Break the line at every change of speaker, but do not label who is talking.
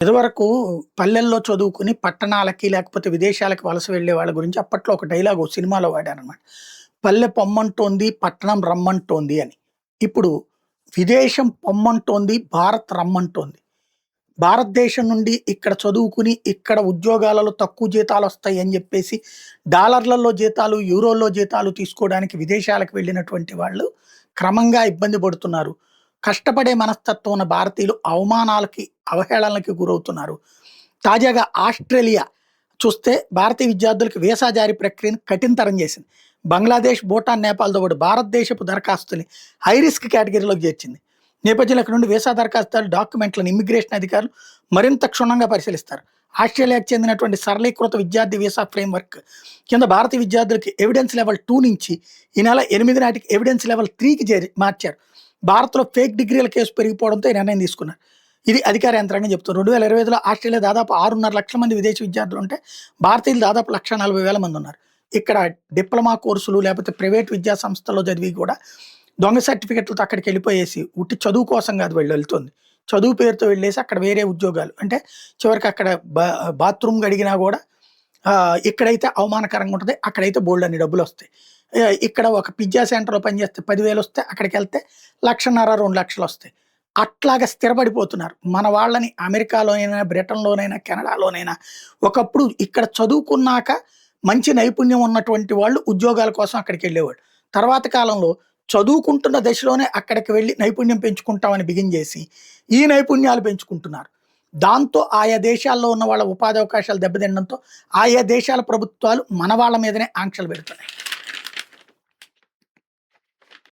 ఇదివరకు పల్లెల్లో చదువుకుని పట్టణాలకి లేకపోతే విదేశాలకు వలస వెళ్ళే వాళ్ళ గురించి అప్పట్లో ఒక డైలాగ్ సినిమాలో వాడారనమాట. పల్లె పొమ్మంటోంది, పట్టణం రమ్మంటోంది అని. ఇప్పుడు విదేశం పొమ్మంటోంది, భారత్ రమ్మంటోంది. భారతదేశం నుండి ఇక్కడ చదువుకుని ఇక్కడ ఉద్యోగాలలో తక్కువ జీతాలొస్తాయి అని జెప్పేసి డాలర్లలో జీతాలు, యూరోల్లో జీతాలు తీసుకోవడానికి విదేశాలకు వెళ్ళినటువంటి వాళ్ళు క్రమంగా ఇబ్బంది పడుతున్నారు. కష్టపడే మనస్తత్వం ఉన్న భారతీయులు అవమానాలకి, అవహేళనలకి గురవుతున్నారు. తాజాగా ఆస్ట్రేలియా చూస్తే భారతీయ విద్యార్థులకు వీసా జారీ ప్రక్రియను కఠినతరం చేసింది. బంగ్లాదేశ్, భూటాన్, నేపాల్‌తో పాటు భారతదేశపు దరఖాస్తుల్ని హై రిస్క్ కేటగిరీలోకి చేర్చింది. నేపథ్యంలో ఇక్కడ నుండి వీసా దరఖాస్తుదారుల డాక్యుమెంట్లను ఇమ్మిగ్రేషన్ అధికారులు మరింత క్షుణ్ణంగా పరిశీలిస్తారు. ఆస్ట్రేలియాకు చెందినటువంటి సరళీకృత విద్యార్థి వీసా ఫ్రేమ్‌వర్క్ కింద భారతీయ విద్యార్థులకి ఎవిడెన్స్ లెవెల్ 2 నుంచి ఈ నెల 8 నాటికి ఎవిడెన్స్ లెవెల్ 3కి మార్చారు. భారత్‌లో ఫేక్ డిగ్రీల కేసు పెరిగిపోవడంతో ఈ నిర్ణయం తీసుకున్నారు. ఇది అధికార యంత్రాంగం చెప్తుంది. 2025లో ఆస్ట్రేలియా దాదాపు 6.5 లక్షల మంది విదేశీ విద్యార్థులు ఉంటే భారతీయులు దాదాపు 1,40,000 మంది ఉన్నారు. ఇక్కడ డిప్లొమా కోర్సులు లేకపోతే ప్రైవేట్ విద్యా సంస్థల్లో చదివి కూడా దొంగ సర్టిఫికెట్లతో అక్కడికి వెళ్ళిపోయేసి ఉట్టి చదువు కోసం కాదు వెళ్తుంది. చదువు పేరుతో వెళ్ళేసి అక్కడ వేరే ఉద్యోగాలు అంటే చివరికి అక్కడ బాత్రూమ్ గడిగినా కూడా ఇక్కడైతే అవమానకరంగా ఉంటుంది, అక్కడైతే బోల్డ్ అన్ని డబ్బులు వస్తాయి. ఇక్కడ ఒక పిజ్జా సెంటర్లో పనిచేస్తే 10,000 వస్తే అక్కడికి వెళ్తే 1,50,000 2 లక్షలు వస్తాయి. అట్లాగా స్థిరపడిపోతున్నారు. మన వాళ్ళని అమెరికాలోనైనా, బ్రిటన్‌లోనైనా, కెనడాలోనైనా ఒకప్పుడు ఇక్కడ చదువుకున్నాక మంచి నైపుణ్యం ఉన్నటువంటి వాళ్ళు ఉద్యోగాల కోసం అక్కడికి వెళ్ళేవాళ్ళు. తర్వాత కాలంలో చదువుకుంటున్న దశలోనే అక్కడికి వెళ్ళి నైపుణ్యం పెంచుకుంటామని బిగించేసి ఈ నైపుణ్యాలు పెంచుకుంటున్నారు. దాంతో ఆయా దేశాల్లో ఉన్న వాళ్ళ ఉపాధి అవకాశాలు దెబ్బతినడంతో ఆయా దేశాల ప్రభుత్వాలు మన వాళ్ళ మీదనే ఆంక్షలు పెడుతున్నాయి.